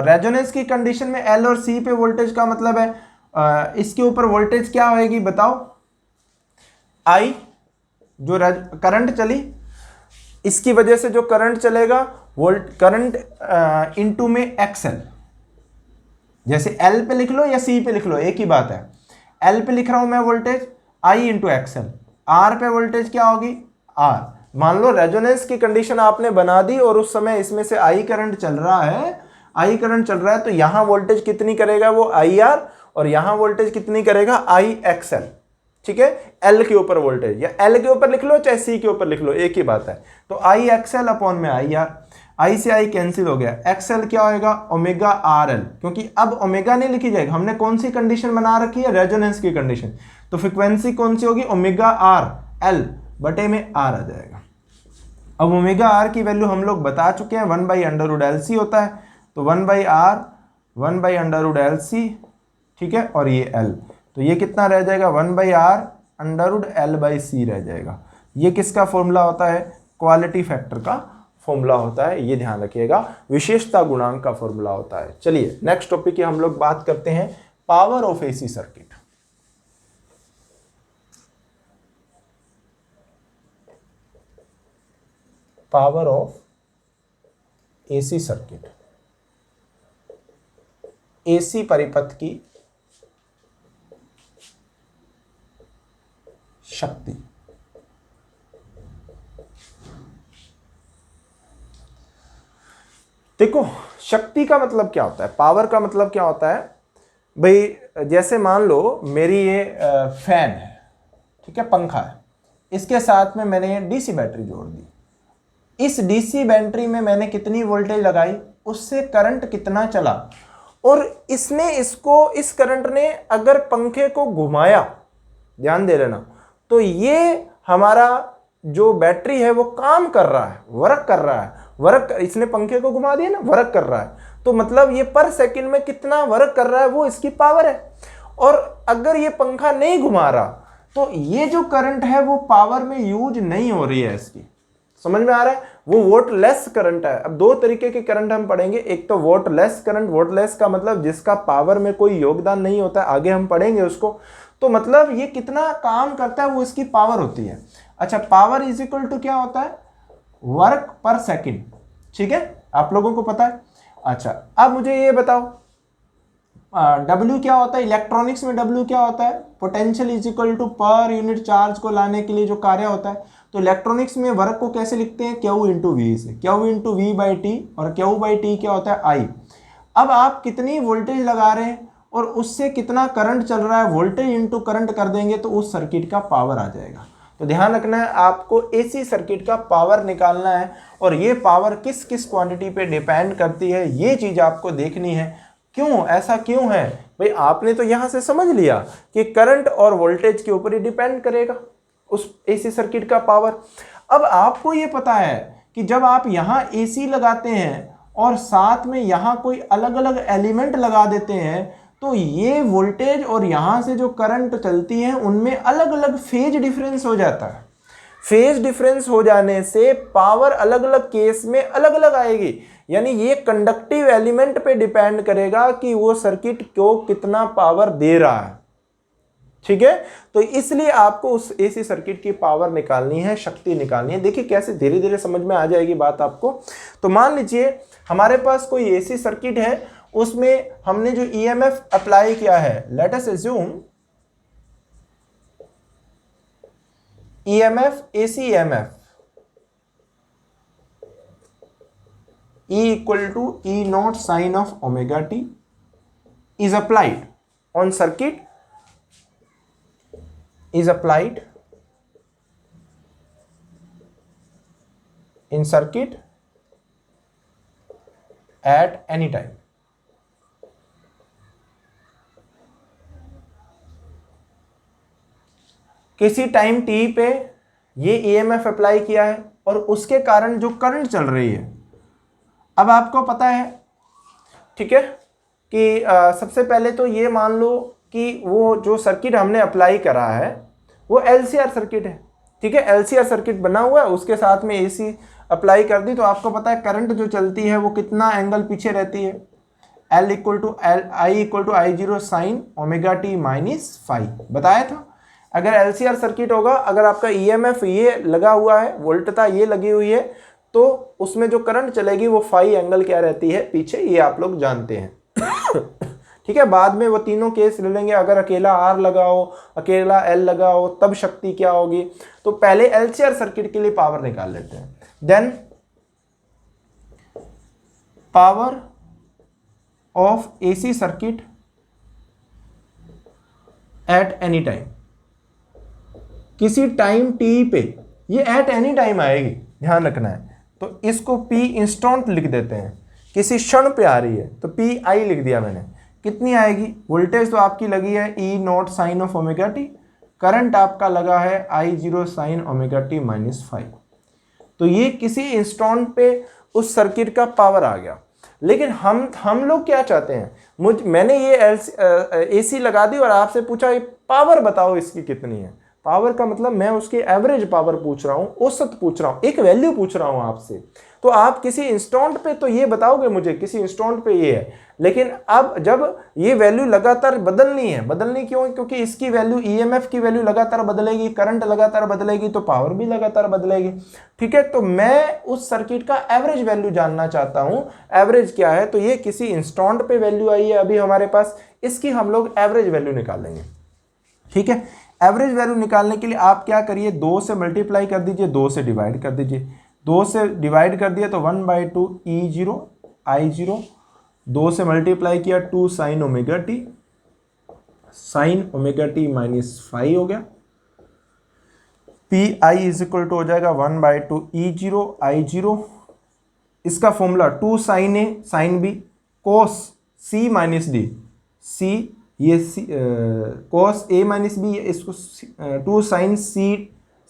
रेजोनेंस की कंडीशन में एल और सी पे वोल्टेज का मतलब है इसके ऊपर वोल्टेज क्या होएगी बताओ, आई, जो करंट चली इसकी वजह से जो करंट चलेगा करंट इनटू में एक्सएल, जैसे एल पे लिख लो या सी पे लिख लो एक ही बात है। एल पे लिख रहा हूं मैं voltage I into XL, R पे वोल्टेज क्या होगी आर। मान लो रेजोनेंस की कंडीशन आपने बना दी और उस समय इसमें से आई करंट चल रहा है, तो यहां वोल्टेज कितनी करेगा वो आई आर, और यहां वोल्टेज कितनी करेगा आई एक्सएल। ठीक है, एल के ऊपर वोल्टेज, या एल के ऊपर लिख लो चाहे सी के ऊपर लिख लो एक ही बात है। तो आई एक्सएल अपॉन में आई आर, आई से आई कैंसिल हो गया, एक्सएल क्या होएगा ओमेगा आर एल, क्योंकि अब ओमेगा नहीं लिखी जाएगी, हमने कौन सी कंडीशन बना रखी है, रेजोनेंस की कंडीशन, तो फ्रीक्वेंसी कौन सी होगी ओमेगा आर एल बटे में आर आ जाएगा। अब ओमेगा आर की वैल्यू हम लोग बता चुके हैं 1/√LC होता है, तो 1/R 1/√LC, ठीक है, और ये L, तो ये कितना रह जाएगा 1/R√L/C रह जाएगा। ये किसका फॉर्मूला होता है, क्वालिटी फैक्टर का फॉर्मूला होता है, ये ध्यान रखिएगा, विशेषता गुणांक का फॉर्मूला होता है। चलिए नेक्स्ट टॉपिक की हम लोग बात करते हैं power of AC circuit. Power of AC circuit, AC परिपथ की शक्ति। देखो शक्ति का मतलब क्या होता है, पावर का मतलब क्या होता है भाई, जैसे मान लो मेरी ये फैन है, ठीक है, पंखा है, इसके साथ में मैंने ये डीसी बैटरी जोड़ दी, इस डीसी बैटरी में मैंने कितनी वोल्टेज लगाई, उससे करंट कितना चला, और इसने इसको, इस करंट ने अगर पंखे को घुमाया, ध्यान दे लेना, तो ये हमारा जो बैटरी है वो काम कर रहा है, वर्क कर रहा है, वर्क, इसने पंखे को घुमा दिया ना, वर्क कर रहा है, तो मतलब ये पर सेकंड में कितना वर्क कर रहा है वो इसकी पावर है। और अगर ये पंखा नहीं घुमा रहा तो ये जो करंट है वो पावर में यूज नहीं हो रही है इसकी, समझ में आ रहा है, वो वोल्टलेस करंट है। अब दो तरीके के करंट हम पढ़ेंगे, एक तो वोल्टलेस करंट, वोल्टलेस का मतलब जिसका पावर में कोई योगदान नहीं होता है, आगे हम पढ़ेंगे उसको, तो मतलब ये कितना काम करता है वो इसकी पावर होती है। अच्छा, पावर इज इक्वल टू क्या होता है, वर्क पर सेकंड, ठीक है, आप लोगों को पता है। अच्छा अब मुझे ये बताओ W क्या होता है, इलेक्ट्रॉनिक्स में W क्या होता है, potential is equal to per unit charge को लाने के लिए जो कार्य होता है। तो इलेक्ट्रॉनिक्स में वर्क को कैसे लिखते हैं, Q इंटू वी से, Q into V by T, और Q बाई टी क्या होता है I। अब आप कितनी वोल्टेज लगा रहे हैं और उससे कितना करंट चल रहा है, वोल्टेज इंटू करंट कर देंगे तो उस सर्किट का पावर आ जाएगा। तो ध्यान रखना है आपको, एसी सर्किट का पावर निकालना है, और ये पावर किस किस क्वांटिटी पे डिपेंड करती है ये चीज आपको देखनी है। क्यों, ऐसा क्यों है भाई, आपने तो यहां से समझ लिया कि करंट और वोल्टेज के ऊपर ही डिपेंड करेगा उस एसी सर्किट का पावर। अब आपको ये पता है कि जब आप यहां एसी लगाते हैं और साथ में यहां कोई अलग अलग एलिमेंट लगा देते हैं, तो ये वोल्टेज और यहां से जो करंट चलती है उनमें अलग अलग फेज डिफरेंस हो जाता है। फेज डिफरेंस हो जाने से पावर अलग अलग केस में अलग अलग आएगी, यानी ये कंडक्टिव एलिमेंट पे डिपेंड करेगा कि वो सर्किट को कितना पावर दे रहा है, ठीक है। तो इसलिए आपको उस एसी सर्किट की पावर निकालनी है, शक्ति निकालनी है। देखिए कैसे धीरे धीरे समझ में आ जाएगी बात आपको। तो मान लीजिए हमारे पास कोई एसी सर्किट है, उसमें हमने जो ईएमएफ अप्लाई किया है, let us assume EMF, AC EMF, E equal to E naught sin of omega t is applied on circuit, is applied in circuit at any time. किसी टाइम t पे ये EMF apply किया है और उसके कारण जो करंट चल रही है, अब आपको पता है, ठीक है, कि सबसे पहले तो ये मान लो कि वो जो सर्किट हमने अप्लाई करा है वो LCR सर्किट है, ठीक है, LCR सर्किट बना हुआ है, उसके साथ में AC अप्लाई कर दी, तो आपको पता है करंट जो चलती है वो कितना एंगल पीछे रहती है, I equal to I zero sine omega t minus five बताया था। अगर LCR सर्किट होगा, अगर आपका EMF ये लगा हुआ है, वोल्टता ये लगी हुई है, तो उसमें जो करंट चलेगी वो फाई एंगल क्या रहती है पीछे, ये आप लोग जानते हैं। ठीक है, बाद में वो तीनों केस ले लेंगे, अगर अकेला R लगाओ, अकेला L लगाओ, तब शक्ति क्या होगी। तो पहले LCR सर्किट के लिए पावर निकाल लेते हैं। Then power off AC circuit at any time, किसी टाइम t पे, ये एट एनी टाइम आएगी, ध्यान रखना है। तो इसको P इंस्टेंट लिख देते हैं, किसी क्षण पे आ रही है तो PI लिख दिया मैंने। कितनी आएगी, वोल्टेज तो आपकी लगी है E naught sine of omega t, current आपका लगा है I zero sine omega t minus five. तो ये किसी इंस्टेंट पे उस सर्किट का पावर आ गया। लेकिन हम लोग क्या चाहते हैं, मैंने ये AC लगा दी और आपसे पूछा पावर बताओ इसकी कितनी है। पावर का मतलब मैं उसकी एवरेज पावर पूछ रहा हूं, औसत पूछ रहा हूं, एक वैल्यू पूछ रहा हूं आपसे। तो आप किसी इंस्टेंट पे तो ये बताओगे मुझे, किसी इंस्टेंट पे ये है, लेकिन अब जब ये वैल्यू लगातार बदलनी है, बदलनी क्यों, क्योंकि इसकी वैल्यू EMF की वैल्यू लगातार बदलेगी, करंट लगातार बदलेगी, तो पावर भी लगातार बदलेगी। ठीक है, तो मैं उस सर्किट का एवरेज वैल्यू जानना चाहता हूं। एवरेज क्या है, तो ये किसी इंस्टेंट पे वैल्यू आई है अभी हमारे पास, इसकी हम लोग एवरेज वैल्यू निकाल लेंगे। ठीक है, एवरेज वैल्यू निकालने के लिए आप क्या करिए, 2 से मल्टीप्लाई कर दीजिए, 2 से डिवाइड कर दीजिए। 2 से डिवाइड कर दिया तो 1/2 E0 I0, 2 से मल्टीप्लाई किया 2 sign omega T, sign omega t minus 5 हो गया। PI इज इक्वल टू हो जाएगा 1/2 E0 I0, इसका formula 2 sine A sine B cos C minus D, C ये कोस A माइनस बी, इसको 2 साइन C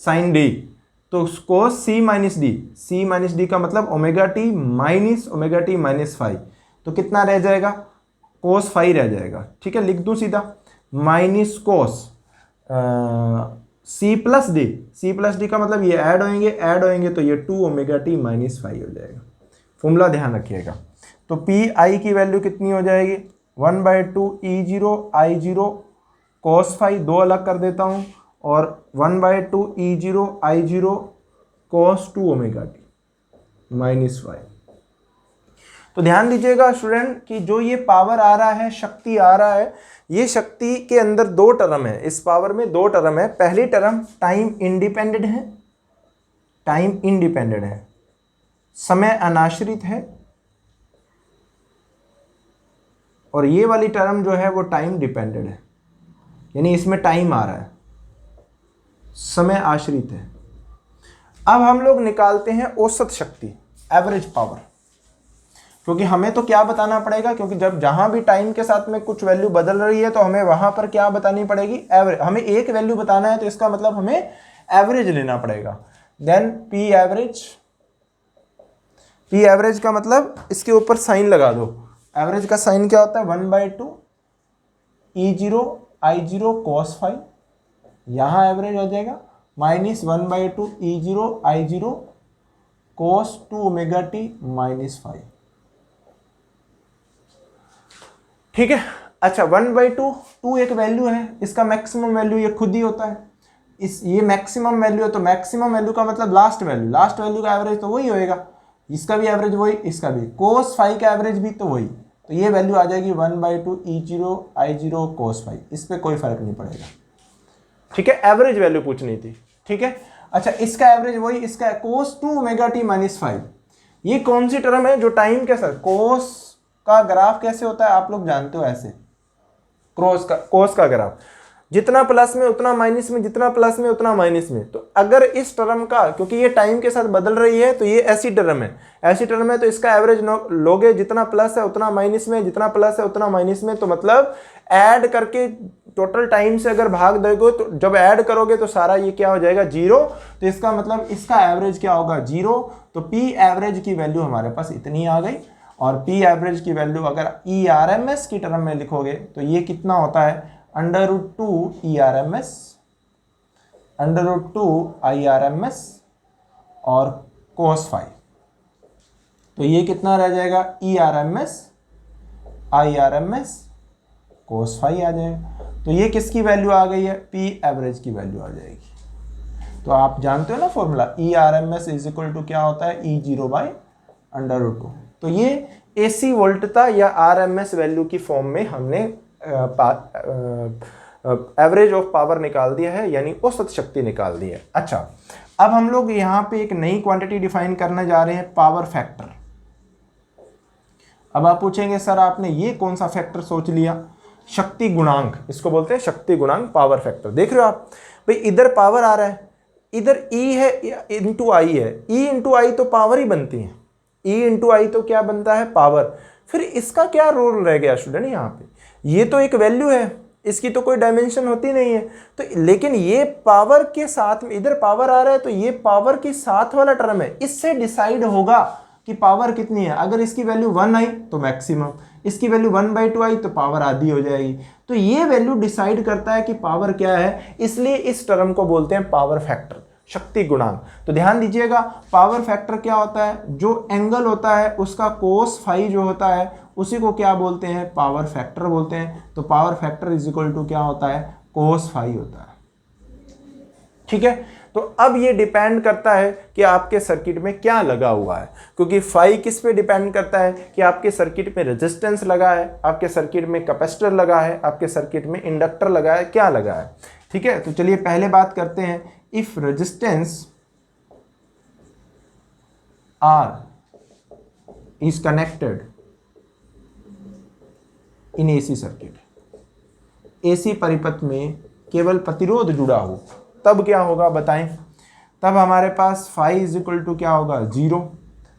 साइन D, तो कोस C minus D, C minus D का मतलब ओमेगा टी माइनस 5, तो कितना रह जाएगा, कोस 5 रह जाएगा। ठीक है, लिख दूं सीधा, minus cos C plus D का मतलब ये ऐड होंगे तो ये 2 ओमेगा टी माइनस 5 हो जाएगा। फॉर्मूला ध्यान रखिएगा। तो PI की वैल्यू कितनी हो जाएगी, 1/2 E0 I0 cos 5, 2 अलग कर देता हूं, और 1/2 E0 I0 cos 2 omega t minus 5। तो ध्यान दीजिएगा स्टूडेंट कि जो ये पावर आ रहा है, शक्ति आ रहा है, ये शक्ति के अंदर 2 टर्म है, इस पावर में 2 टर्म है। पहली टर्म टाइम इंडिपेंडेंट है, समय अनाश्रित है, और ये वाली टर्म जो है वो टाइम डिपेंडेंट है, यानी इसमें टाइम आ रहा है, समय आश्रित है। अब हम लोग निकालते हैं औसत शक्ति, एवरेज पावर, क्योंकि हमें तो क्या बताना पड़ेगा, क्योंकि जब जहां भी टाइम के साथ में कुछ वैल्यू बदल रही है तो हमें वहां पर क्या बतानी पड़ेगी, एवरेज। हमें एक वैल्यू बताना है तो इसका मतलब हमें एवरेज लेना पड़ेगा। देन P एवरेज का मतलब इसके ऊपर साइन लगा दो। एवरेज का साइन क्या होता है, 1/2 E0 I0 cos 5, यहां एवरेज हो जाएगा, minus 1/2 E0 I0 cos 2 omega t minus 5। ठीक है, अच्छा 1/2 एक वैल्यू है, इसका मैक्सिमम वैल्यू ये खुद ही होता है, ये मैक्सिमम वैल्यू है, तो मैक्सिमम वैल्यू का मतलब लास्ट वैल्यू का एवरेज तो वही होएगा, इसका भी एवरेज वही, इसका भी cos 5 का एवरेज भी तो वही, तो ये वैल्यू आ जाएगी 1/2 E0 I0 cos 5। इस पे कोई फर्क नहीं पड़ेगा। ठीक है, एवरेज वैल्यू पूछनी थी। ठीक है, अच्छा इसका एवरेज वही, इसका cos 2 ओमेगा टी माइनस 5, ये कौन सी टर्म है जो टाइम के साथ, कोस का ग्राफ कैसे होता है आप लोग जानते हो, ऐसे कोस का ग्राफ जितना प्लस में उतना माइनस में, जितना प्लस में उतना माइनस में। तो अगर इस टर्म का, क्योंकि ये टाइम के साथ बदल रही है तो ये ऐसी टर्म है, ऐसी टर्म है तो इसका एवरेज लोगे, जितना प्लस है उतना माइनस में, जितना प्लस है उतना माइनस में। तो मतलब ऐड करके टोटल टाइम से अगर भाग दोगे तो जब ऐड करोगे तो सारा ये क्या हो जाएगा, जीरो। तो इसका मतलब इसका एवरेज क्या होगा, जीरो। तो पी एवरेज की वैल्यू हमारे पास इतनी आ गई। और पी एवरेज की वैल्यू अगर ERMS की टर्म में लिखोगे तो ये कितना होता है, √2 ERMS, √2 IRMS और cos फाई। तो ये कितना रह जाएगा, ERMS IRMS cos फाई आ जाएगा। तो ये किसकी वैल्यू आ गई है, पी एवरेज की वैल्यू आ जाएगी। तो आप जानते हो ना formula, ERMS is equal to क्या होता है, E0/√2। तो ये AC वोल्टता या RMS वैल्यू की फॉर्म में हमने एवरेज ऑफ पावर निकाल दिया है, यानी औसत शक्ति निकाल दी है। अच्छा, अब हम लोग यहाँ पे एक नई क्वांटिटी डिफाइन करने जा रहे हैं, पावर फैक्टर। अब आप पूछेंगे सर आपने ये कौन सा फैक्टर सोच लिया, शक्ति गुणांक, इसको बोलते हैं शक्ति गुणांक, पावर फैक्टर। देख रहे हो आप भाई, इधर पावर आ रहा है, इधर E है इंटू आई है, E इंटू आई तो पावर ही बनती है, E इंटू आई तो क्या बनता है, पावर। फिर इसका क्या रोल रह गया स्टूडेंट यहाँ पे, ये तो एक वैल्यू है, इसकी तो कोई डायमेंशन होती नहीं है। तो लेकिन ये पावर के साथ में, इधर पावर आ रहा है तो ये पावर के साथ वाला टर्म है, इससे डिसाइड होगा कि पावर कितनी है। अगर इसकी वैल्यू 1 आई तो मैक्सिमम, इसकी वैल्यू 1/2 आई तो पावर आधी हो जाएगी। तो ये वैल्यू डिसाइड करता है कि पावर क्या है, इसलिए इस टर्म को बोलते हैं पावर फैक्टर, शक्ति गुणांक। तो ध्यान दीजिएगा, पावर फैक्टर क्या होता है, जो एंगल होता है उसका कोस फाई जो होता है उसी को क्या बोलते हैं, पावर फैक्टर बोलते हैं। तो power factor is equal to क्या होता है, कोस फाई होता है। ठीक है, तो अब ये डिपेंड करता है कि आपके सर्किट में क्या लगा हुआ है, क्योंकि फाई किस पे डिपेंड करता है कि आपके सर्किट में रेजिस्टेंस लगा है, आपके सर्किट में कैपेसिटर लगा है, आपके सर्किट में इंडक्टर लगा है, क्या लगा है। ठीक है, तो चलिए पहले बात करते हैं, if resistance R is connected in AC circuit, AC परिपथ में केवल प्रतिरोध जुड़ा हो, तब क्या होगा बताएं। तब हमारे पास फाई इज इक्वल टू क्या होगा, 0।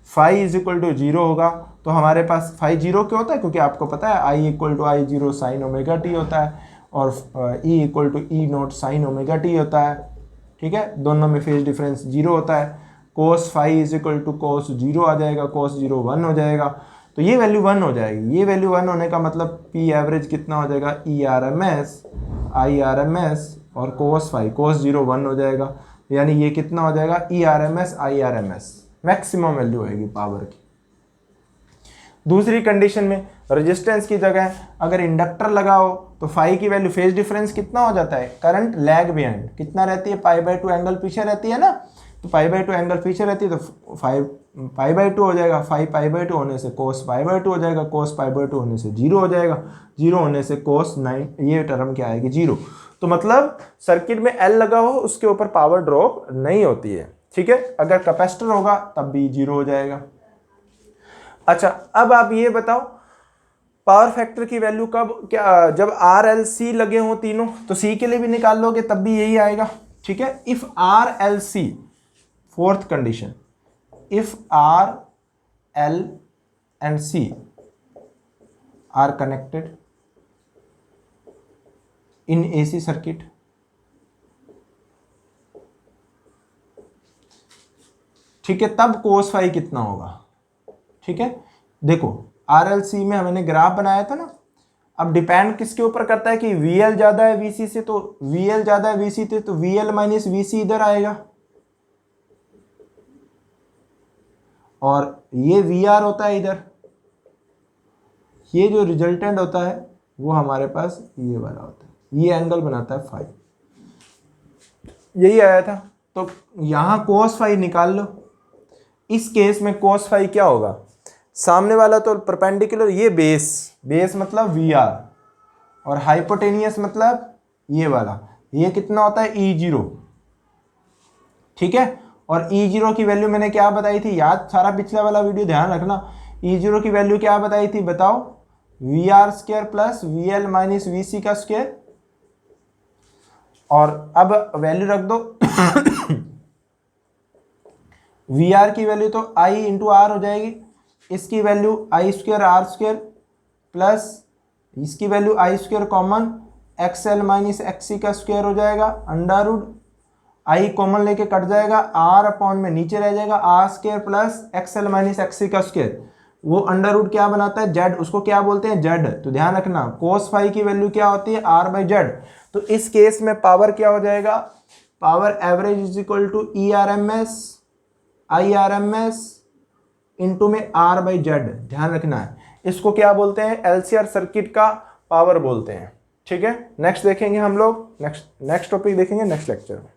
फाई इज इक्वल टू 0 होगा तो हमारे पास फाई 0 क्यों होता है, क्योंकि आपको पता है I equal to I0 sine omega t होता है और E equal to E0 sine omega t होता है। ठीक है, दोनों में फेज डिफरेंस 0 होता है। Cos phi is equal to cos 0 आ जाएगा, कोस 0 1 हो जाएगा। तो ये वैल्यू 1 हो जाएगी, ये वैल्यू 1 होने का मतलब पी एवरेज कितना हो जाएगा, ERMS IRMS और कोस फाई, कोस 0 1 हो जाएगा, यानी ये कितना हो जाएगा, ERMS IRMS, मैक्सिमम वैल्यू होगी पावर की। दूसरी कंडीशन में रेजिस्टेंस की जगह अगर इंडक्टर लगाओ तो फाई की वैल्यू, फेज डिफरेंस कितना हो जाता है, करंट लैग बिहाइंड कितना रहती है, π/2 एंगल पीछे रहती है ना। तो π/2 एंगल पीछे रहती है तो 5 π/2 हो जाएगा, 5 π/2 होने से कोस π/2 हो जाएगा, कोस π/2 होने से 0 हो जाएगा, 0 होने से कोस 9, ये टर्म क्या आएगी, 0। तो मतलब सर्किट में L लगा हो उसके ऊपर पावर ड्रॉप नहीं होती है। ठीक है, अगर कैपेसिटर होगा तब भी 0 हो जाएगा। अच्छा, अब आप ये बताओ पावर फैक्टर की वैल्यू कब, क्या जब R L C लगे हों तीनों, तो C के लिए भी निकाल लोगे तब भी यही आएगा। ठीक है, if R L C, fourth condition, if R L and C are connected in AC circuit, ठीक है, तब कोस फाई कितना होगा। ठीक है, देखो RLC में हमने ग्राफ बनाया था ना। अब डिपेंड किसके ऊपर करता है कि VL ज्यादा है VC से, तो VL ज्यादा है VC से तो VL माइनस VC इधर आएगा, और ये VR होता है इधर, ये जो रिजल्टेंट होता है वो हमारे पास ये वाला होता है, ये एंगल बनाता है फाई, यही आया था। तो यहां कोस फाई निकाल लो। इस केस में कोस फाई क्या होगा, सामने वाला तो परपेंडिकुलर, ये बेस मतलब VR और हाइपोटेनियस मतलब ये वाला, ये कितना होता है E0। ठीक है, और E0 की वैल्यू मैंने क्या बताई थी, याद, सारा पिछला वाला वीडियो ध्यान रखना। E0 की वैल्यू क्या बताई थी बताओ, VR² plus VL minus VC का स्क्वायर। और अब वैल्यू रख दो VR की वैल्यू तो I इंटू आर हो जाएगी, इसकी वैल्यू I² R² प्लस इसकी value I² common XL minus XC का स्क्वायर हो जाएगा, अंडर रूट I कॉमन लेके कट जाएगा, R अपॉन में नीचे रह जाएगा R² plus XL minus XC का स्क्वायर। वो अंडर रूट क्या बनाता है, Z, उसको क्या बोलते हैं, Z। तो ध्यान रखना कोस फाई की वैल्यू क्या होती है, R/Z। तो इस केस में पावर क्या हो जाएगा, power average is equal to ERMS IRMS into में R/Z। ध्यान रखना है, इसको क्या बोलते हैं, LCR सर्किट का पावर बोलते हैं। ठीक है, नेक्स्ट देखेंगे हम लोग, नेक्स्ट टॉपिक देखेंगे नेक्स्ट लेक्चर में।